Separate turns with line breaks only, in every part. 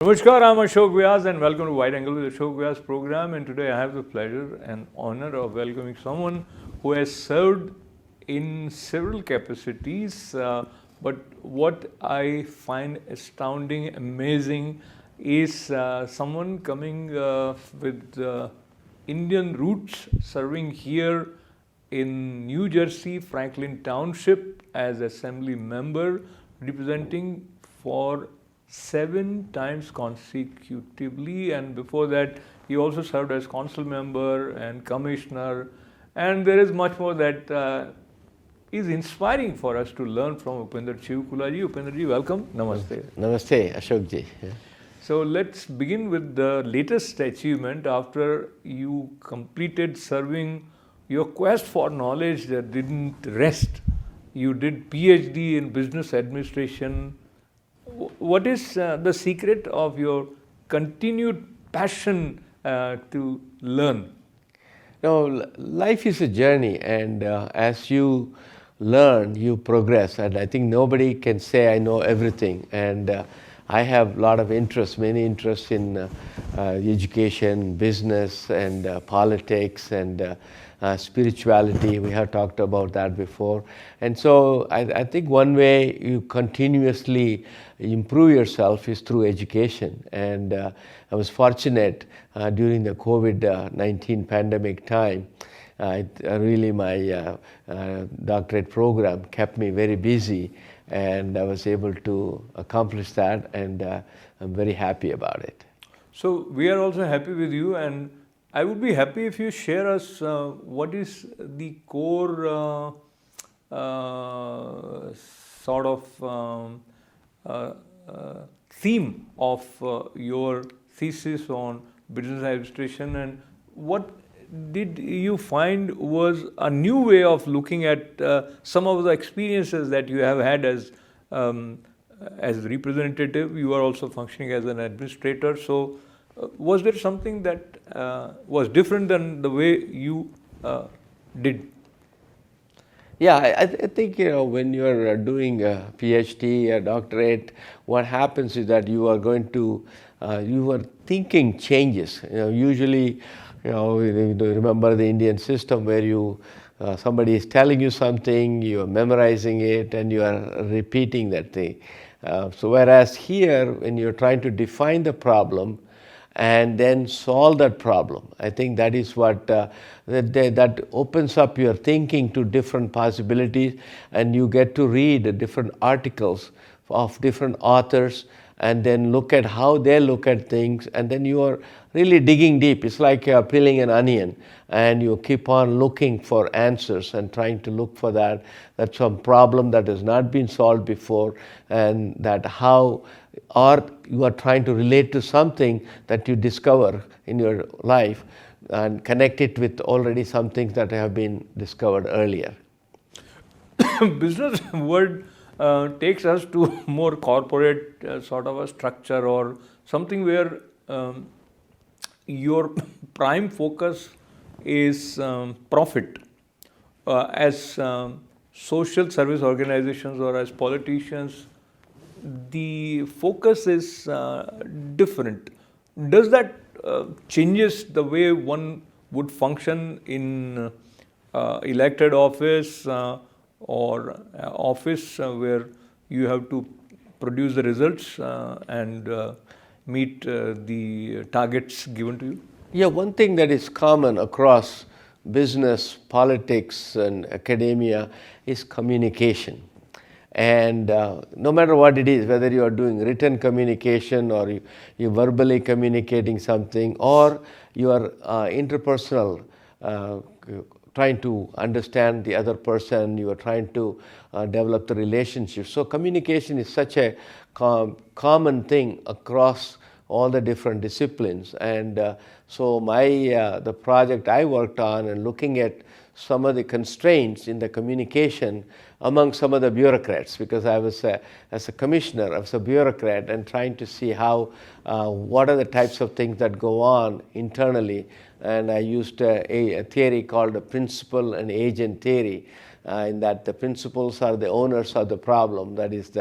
Namaskar, I'm Ashok Vyas and welcome to Wide Angle with Ashok Vyas program. And today I have the pleasure and honor of welcoming someone who has served in several capacities. But what I find astounding, amazing is someone coming with Indian roots, serving here in New Jersey, Franklin Township as assembly member, representing for 7 times consecutively, and before that he also served as council member and commissioner, and there is much more that is inspiring for us to learn from Upendra Chivukula ji. Upendra ji, welcome. Namaste.
Namaste, Ashok ji.
So let's begin with the latest achievement. After you completed serving, your quest for knowledge didn't rest. You did PhD in business administration. What is the secret of your continued passion to learn?
Now, life is a journey, and as you learn, you progress. And I think nobody can say I know everything. And I have a lot of interest, many interests in education, business, and politics, and spirituality. We have talked about that before. And so I think one way you continuously improve yourself is through education. And I was fortunate during the COVID-19 pandemic time. Really, my doctorate program kept me very busy, and I was able to accomplish that, and I'm very happy about it.
So we are also happy with you, and I would be happy if you share us what is the core sort of theme of your thesis on business administration, and what did you find was a new way of looking at some of the experiences that you have had as representative. You are also functioning as an administrator. So was there something that was different than the way you did?
Yeah, I think, when you're doing a PhD, a doctorate, what happens is that you are going to, you are thinking changes. Usually, you remember the Indian system where you, somebody is telling you something, you are memorizing it, and you are repeating that thing. So whereas here, when you're trying to define the problem, and then solve that problem. I think that is what that opens up your thinking to different possibilities, and you get to read different articles of different authors, and then look at how they look at things, and then you are really digging deep. It's like peeling an onion, and you keep on looking for answers and trying to look for that's some problem that has not been solved before, and that how, or you are trying to relate to something that you discover in your life and connect it with already some things that have been discovered earlier.
Business word takes us to more corporate sort of a structure, or something where your prime focus is profit. As social service organizations or as politicians, the focus is different. Does that changes the way one would function in elected office or office where you have to produce the results and meet the targets given to you?
Yeah, one thing that is common across business, politics, and academia is communication. And no matter what it is, whether you are doing written communication, or you verbally communicating something, or you are interpersonal, trying to understand the other person, you are trying to develop the relationship. So communication is such a common thing across all the different disciplines. And so the project I worked on, and looking at some of the constraints in the communication among some of the bureaucrats, because I was as a commissioner, I was a bureaucrat, and trying to see how, what are the types of things that go on internally. And I used a theory called the principal and agent theory, in that the principals are the owners of the problem, that is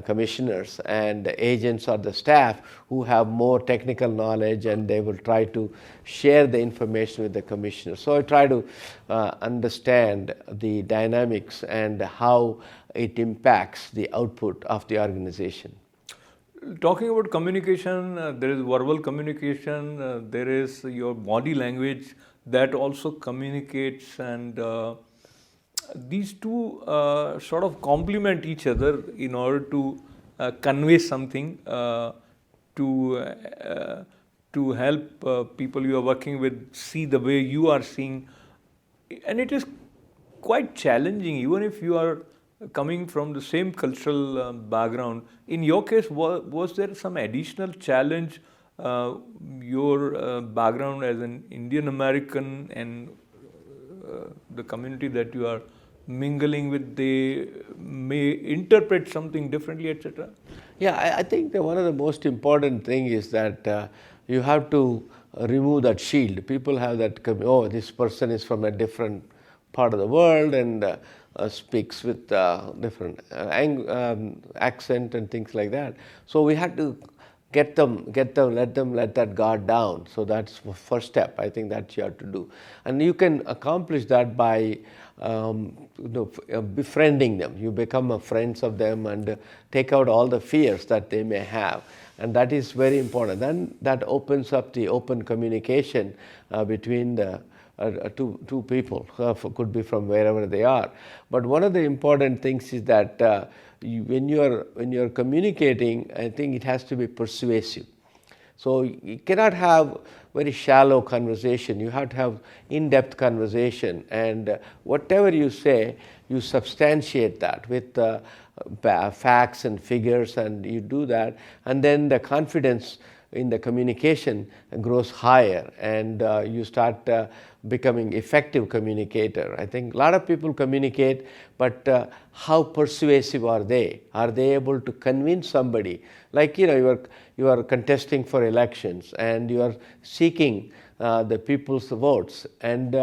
commissioners, and the agents or the staff who have more technical knowledge, and they will try to share the information with the commissioners. So I try to understand the dynamics and how it impacts the output of the organization.
Talking about communication, there is verbal communication, there is your body language that also communicates, and these two sort of complement each other in order to convey something to help people you are working with see the way you are seeing. And it is quite challenging, even if you are coming from the same cultural background. In your case, was there some additional challenge? Your background as an Indian American and the community that you are mingling with, they may interpret something differently, etc.
Yeah, I think that one of the most important thing is that you have to remove that shield. People have that, oh, this person is from a different part of the world and speaks with different accent and things like that. So we had to let that guard down. So that's the first step. I think that you have to do, and you can accomplish that by befriending them. You become friends of them and take out all the fears that they may have, and that is very important. Then that opens up the open communication between the two people, could be from wherever they are. But one of the important things is that when you are communicating, I think it has to be persuasive. So you cannot have very shallow conversation. You have to have in-depth conversation, and whatever you say, you substantiate that with facts and figures, and you do that, and then the confidence in the communication grows higher, and you start becoming effective communicator. I think a lot of people communicate, but how persuasive are they? Are they able to convince somebody? Like, you are contesting for elections and you are seeking the people's votes, and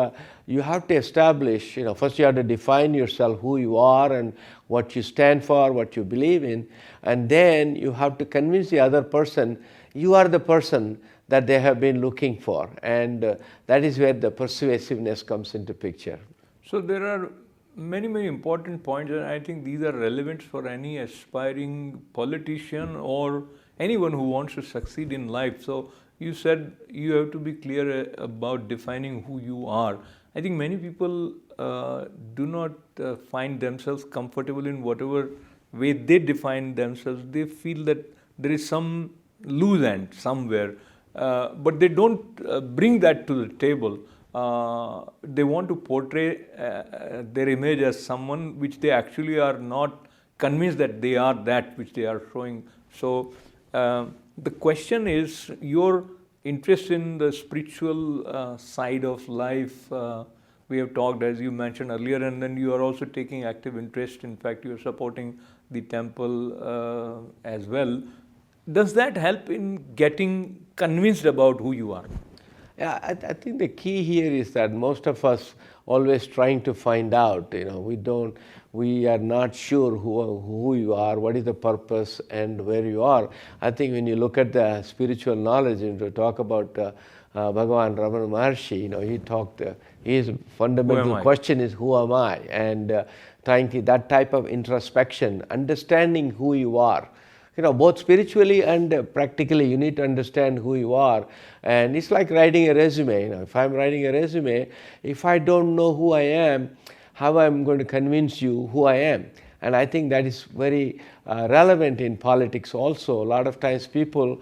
you have to establish, first you have to define yourself, who you are and what you stand for, what you believe in, and then you have to convince the other person you are the person that they have been looking for, and that is where the persuasiveness comes into picture.
So there are many important points, and I think these are relevant for any aspiring politician or anyone who wants to succeed in life. So you said you have to be clear about defining who you are. I think many people do not find themselves comfortable in whatever way they define themselves. They feel that there is some loose end somewhere, but they don't bring that to the table. They want to portray their image as someone which they actually are not convinced that they are that which they are showing. So the question is your interest in the spiritual side of life. We have talked, as you mentioned earlier, and then you are also taking active interest. In fact, you are supporting the temple as well. Does that help in getting convinced about who you are?
Yeah, I think the key here is that most of us always trying to find out. We are not sure who you are, what is the purpose, and where you are. I think when you look at the spiritual knowledge and to talk about Bhagavan Ramana Maharshi, his fundamental question is, who am I? And trying to that type of introspection, understanding who you are. Both spiritually and practically, you need to understand who you are. And it's like writing a resume. If I'm writing a resume, if I don't know who I am, how I'm going to convince you who I am? And I think that is very relevant in politics also. A lot of times people,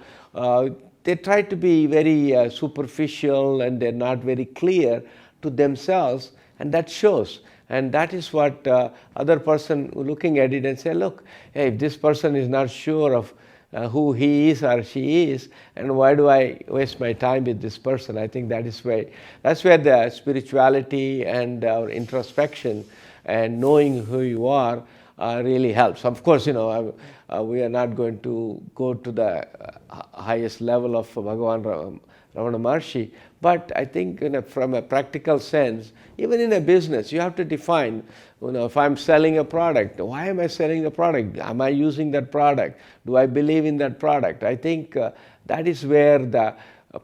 they try to be very superficial, and they're not very clear to themselves, and that shows. And that is what other person looking at it and say, look, hey, if this person is not sure of who he is or she is, and why do I waste my time with this person? I think that's where the spirituality and our introspection and knowing who you are really helps. Of course, we are not going to go to the highest level of Bhagavan Ramana Maharshi, but I think from a practical sense, even in a business, you have to define, if I'm selling a product, why am I selling the product? Am I using that product? Do I believe in that product? I think that is where the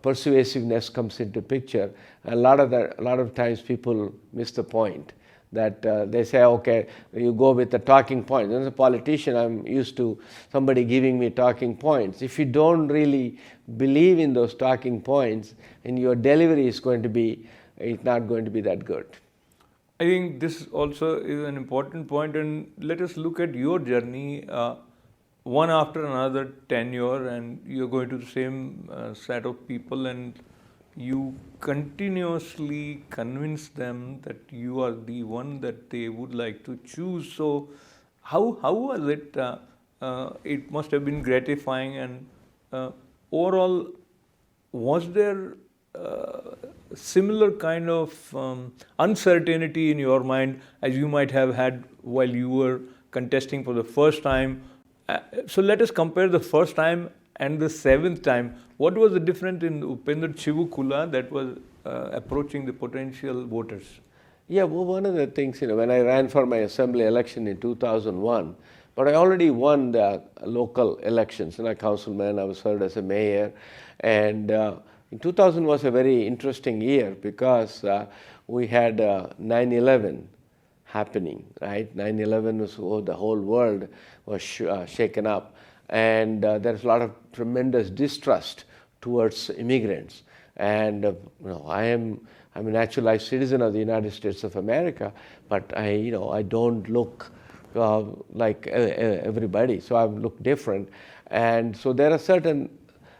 persuasiveness comes into picture. A lot of times people miss the point. That they say, okay, you go with the talking points. As a politician, I'm used to somebody giving me talking points. If you don't really believe in those talking points, and your delivery is it's not going to be that good.
I think this also is an important point, and let us look at your journey, one after another tenure, and you're going to the same set of people, and you continuously convince them that you are the one that they would like to choose. So how was it? It must have been gratifying, and overall, was there similar kind of uncertainty in your mind as you might have had while you were contesting for the first time? So let us compare the first time and the seventh time. What was the difference in Upendra Chivukula that was approaching the potential voters?
Yeah, well, one of the things, when I ran for my assembly election in 2001, but I already won the local elections. Councilman, I was served as a mayor, and in 2000 was a very interesting year because we had 9/11 happening, right? 9/11 was the whole world was shaken up, and there's a lot of tremendous distrust towards immigrants. And I'm a naturalized citizen of the United States of America, but I don't look like everybody, so I look different, and so there are certain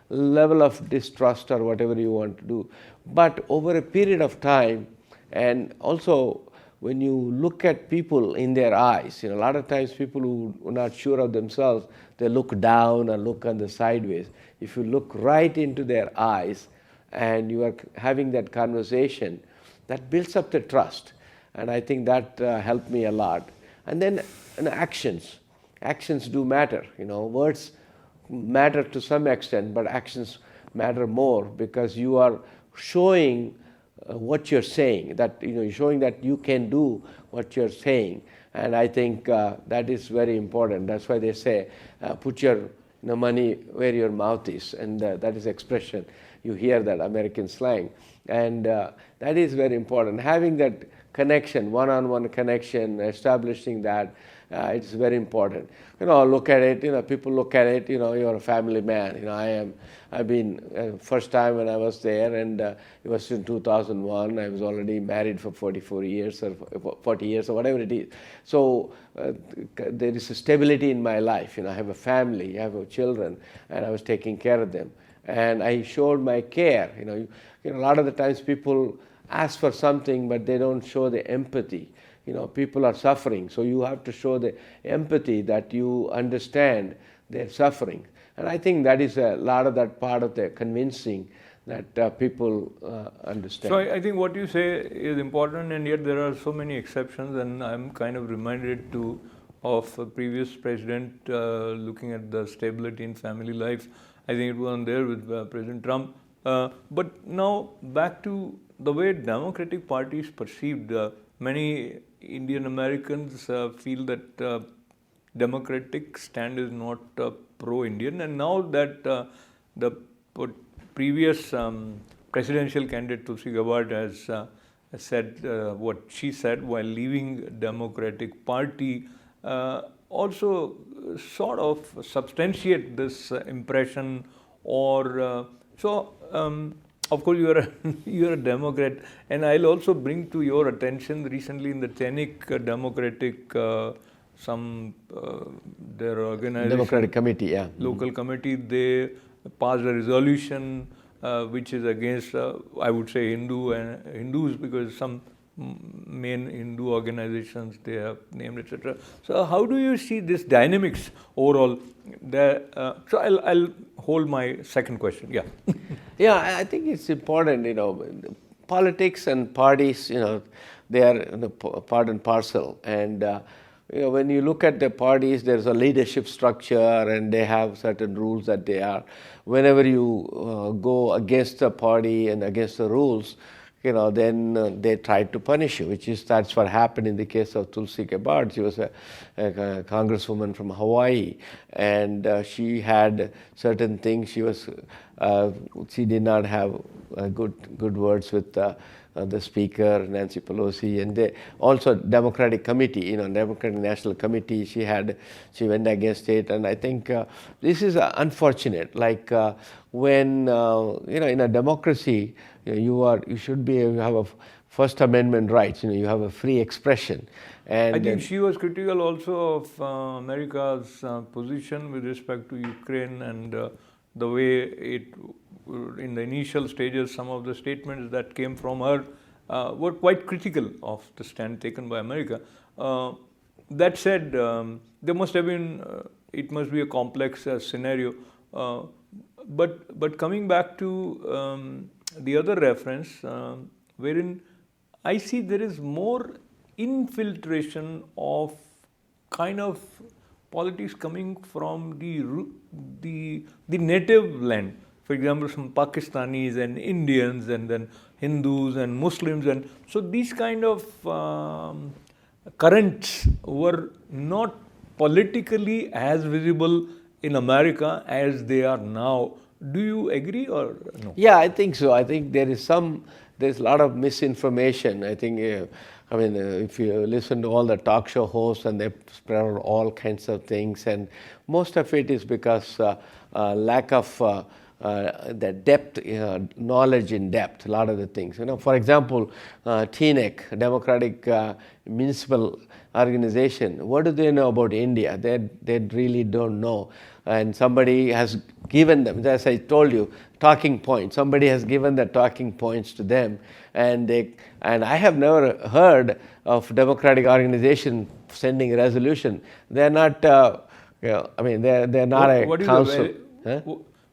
level of distrust or whatever you want to do. But over a period of time, and also when you look at people in their eyes, a lot of times people who are not sure of themselves, they look down or look on the sideways. If you look right into their eyes and you are having that conversation, that builds up the trust. And I think that helped me a lot. And then actions do matter. Words matter to some extent, but actions matter more because you are showing what you're saying, that you're showing that you can do what you're saying. And I think that is very important. That's why they say put your money where your mouth is, and that is expression. You hear that American slang, and that is very important. Having that connection, one-on-one connection, establishing that, it's very important. Look at it. People look at it. You're a family man. I've been first time when I was there, and it was in 2001. I was already married for 44 years or 40 years or whatever it is. So there is a stability in my life. I have a family, I have children, and I was taking care of them. And I showed my care. A lot of the times people ask for something, but they don't show the empathy. People are suffering, so you have to show the empathy that you understand their suffering. And I think that is a lot of that part of the convincing that people understand.
So I think what you say is important, and yet there are so many exceptions, and I'm kind of reminded of a previous president looking at the stability in family life. I think it was there with President Trump. But now back to the way Democratic Party is perceived. Many Indian Americans feel that Democratic stand is not pro-Indian, and now that the previous presidential candidate Tulsi Gabbard has said what she said while leaving Democratic Party, also sort of substantiate this impression, or of course, you're a Democrat, and I'll also bring to your attention recently in the Tenik Democratic their organization,
Democratic Committee, yeah,
local committee, they passed a resolution which is against, I would say, Hindus, because some main Hindu organizations they have named, etc. So how do you see this dynamics overall? So I'll hold my second question. Yeah.
Yeah, I think it's important. Politics and parties, they are part and parcel. And when you look at the parties, there's a leadership structure and they have certain rules that they are. Whenever you go against the party and against the rules, then they try to punish you, that's what happened in the case of Tulsi Gabbard. She was a congresswoman from Hawaii, and she had certain things. She did not have good words with the Speaker, Nancy Pelosi, and they also Democratic Committee, Democratic National Committee. She went against it, and I think this is unfortunate. Like when in a democracy, you should you have a First Amendment rights. You have a free expression. And
I think she was critical also of America's position with respect to Ukraine and the way it, in the initial stages, some of the statements that came from her were quite critical of the stand taken by America. That said, there must have been, it must be a complex scenario. But coming back to the other reference, wherein I see there is more infiltration of kind of politics coming from the native land. For example, some Pakistanis and Indians, and then Hindus and Muslims, and so these kind of currents were not politically as visible in America as they are now. Do you agree or no?
Yeah, I think so. I think there's a lot of misinformation. I think, if you listen to all the talk show hosts, and they spread out all kinds of things, and most of it is because lack of the depth, knowledge in depth, a lot of the things. For example, TNEC, Democratic Municipal Organization, what do they know about India? They really don't know. And somebody has given them, as I told you, talking points. Somebody has given the talking points to them, and I have never heard of Democratic organization sending a resolution. They're not, they're not a council.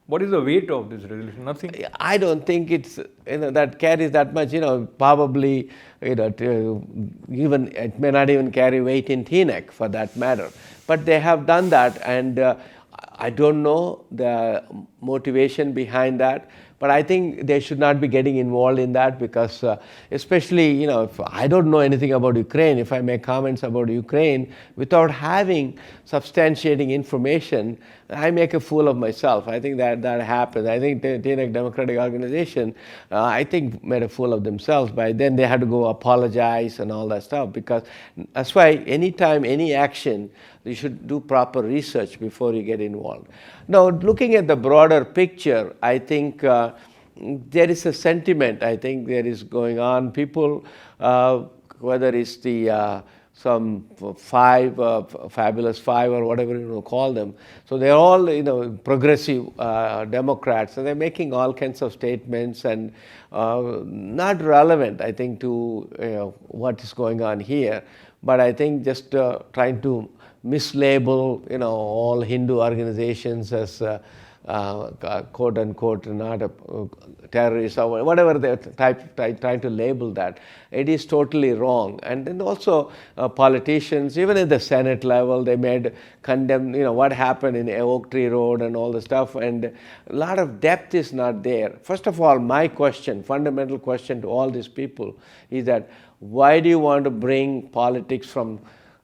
What is the weight of this resolution? Nothing.
I don't think it's that carries that much. Probably even it may not even carry weight in TNEC for that matter. But they have done that, and I don't know the motivation behind that. But I think they should not be getting involved in that, because especially, if I don't know anything about Ukraine, if I make comments about Ukraine without having substantiating information, I make a fool of myself. I think that happens. I think the TNEC Democratic Organization, I think, made a fool of themselves. By then they had to go apologize and all that stuff, because that's why anytime, any action, you should do proper research before you get involved. Now, looking at the broader picture, I think there is a sentiment, I think there is going on. People, whether it's the some fabulous five or whatever you call them, so they're all progressive Democrats, and they're making all kinds of statements and not relevant, I think, to what is going on here. But I think just trying to mislabel all Hindu organizations as quote unquote not a terrorist or whatever they're trying to label that, it is totally wrong. And then also politicians, even at the Senate level, they made condemn what happened in Oak Tree Road and all the stuff, and a lot of depth is not there. First of all, my question, fundamental question to all these people is that why do you want to bring politics from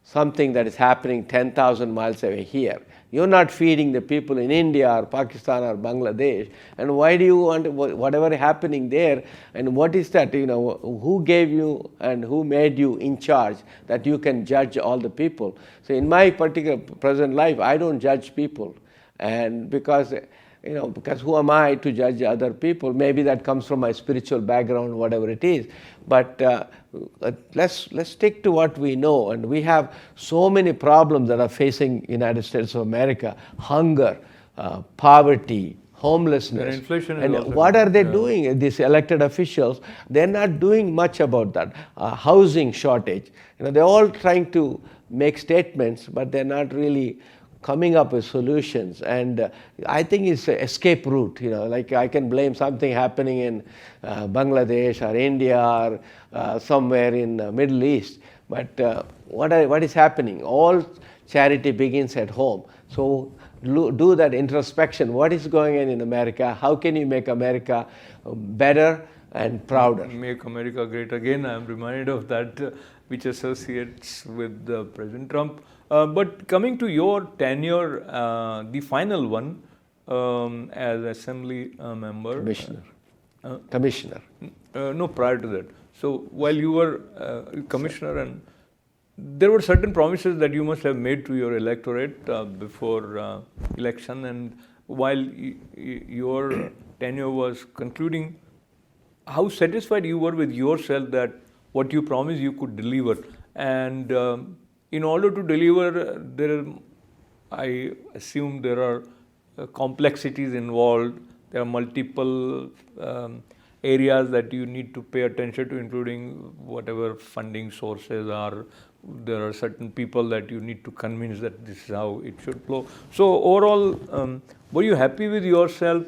something that is happening 10,000 miles away here? You're not feeding the people in India or Pakistan or Bangladesh. And why do you want whatever happening there? And what is that? Who gave you and who made you in charge that you can judge all the people? So in my particular present life, I don't judge people. And because who am I to judge other people? Maybe that comes from my spiritual background, whatever it is. But let's stick to what we know. And we have so many problems that are facing United States of America: hunger, poverty, homelessness.
Inflation is
and
also
what are they doing? These elected officials, they're not doing much about that. Housing shortage. They're all trying to make statements, but they're not really coming up with solutions. And I think it's an escape route. Like I can blame something happening in Bangladesh or India or somewhere in the Middle East. But what is happening? All charity begins at home. So do that introspection. What is going on in America? How can you make America better and prouder?
Make America great again. I am reminded of that, which associates with President Trump. But coming to your tenure, the final one as Assembly member.
Commissioner.
No, prior to that. So while you were commissioner, and there were certain promises that you must have made to your electorate before election, and while your tenure was concluding, how satisfied you were with yourself that what you promised you could deliver? And in order to deliver, I assume there are complexities involved. There are multiple areas that you need to pay attention to, including whatever funding sources are. There are certain people that you need to convince that this is how it should flow. So overall, were you happy with yourself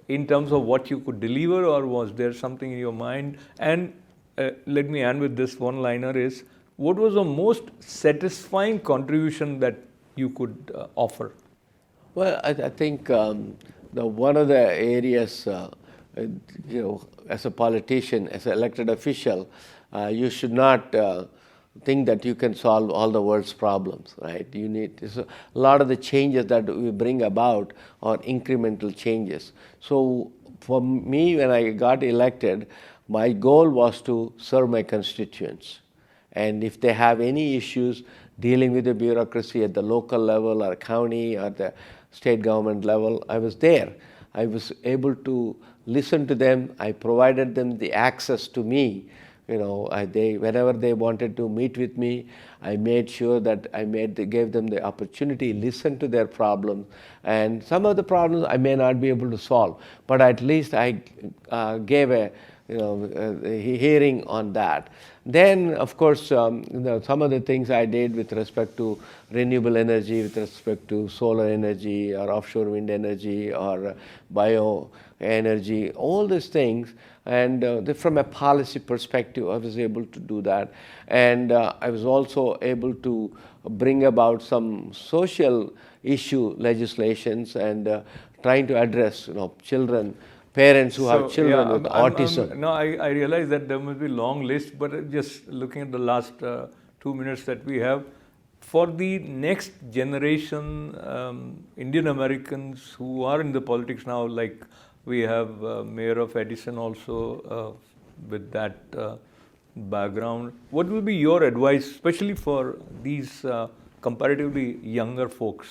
in terms of what you could deliver, or was there something in your mind? And let me end with this one-liner is, what was the most satisfying contribution that you could offer?
Well, I think one of the areas, as a politician, as an elected official, you should not think that you can solve all the world's problems, right? You need a lot of the changes that we bring about are incremental changes. So for me, when I got elected, my goal was to serve my constituents. And if they have any issues dealing with the bureaucracy at the local level or county or the state government level, I was there. I was able to listen to them. I provided them the access to me. Whenever they wanted to meet with me, I made sure that gave them the opportunity, listen to their problems. And some of the problems I may not be able to solve, but at least I gave a hearing on that. Then, of course, some of the things I did with respect to renewable energy, with respect to solar energy or offshore wind energy or bioenergy, all these things. And from a policy perspective, I was able to do that. And I was also able to bring about some social issue legislations and trying to address parents who have children with autism.
I realize that there must be a long list, but just looking at the last 2 minutes that we have, for the next generation Indian Americans who are in the politics now, like we have Mayor of Edison also with that background, what will be your advice, especially for these comparatively younger folks?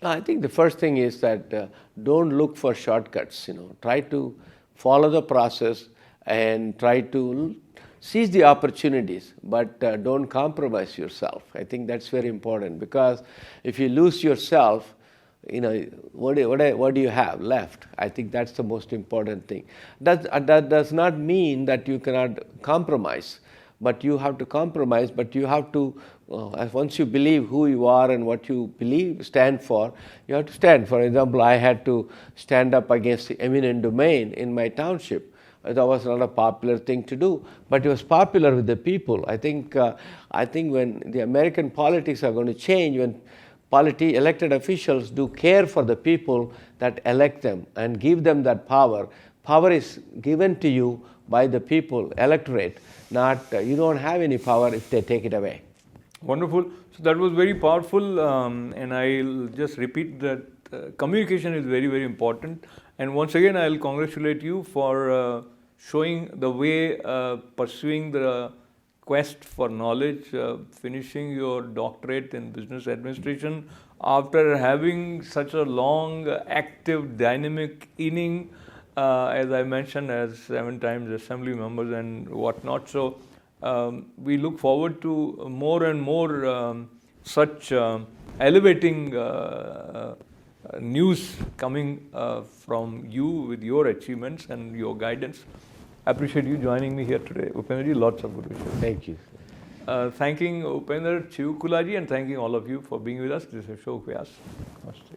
I think the first thing is that don't look for shortcuts. Try to follow the process and try to seize the opportunities, but don't compromise yourself. I think that's very important, because if you lose yourself, what do you have left? I think that's the most important thing. That does not mean that you cannot compromise, but you have to compromise, but you have to, once you believe who you are and what you stand for, you have to stand. For example, I had to stand up against the eminent domain in my township. That was not a popular thing to do, but it was popular with the people. I think when the American politics are going to change, when elected officials do care for the people that elect them and give them that power. Power is given to you by the people, electorate, not you don't have any power if they take it away.
Wonderful. So that was very powerful, and I'll just repeat that communication is very, very important. And once again, I'll congratulate you for showing the way, pursuing the quest for knowledge, finishing your doctorate in business administration after having such a long, active, dynamic inning, as I mentioned, as 7 times assembly members and whatnot. So we look forward to more and more such elevating news coming from you with your achievements and your guidance. I appreciate you joining me here today. Upendra, lots of good wishes.
Thank you.
Thanking Upendra Chivukula ji and thanking all of you for being with us. This is Ashok Vyas. Namaste.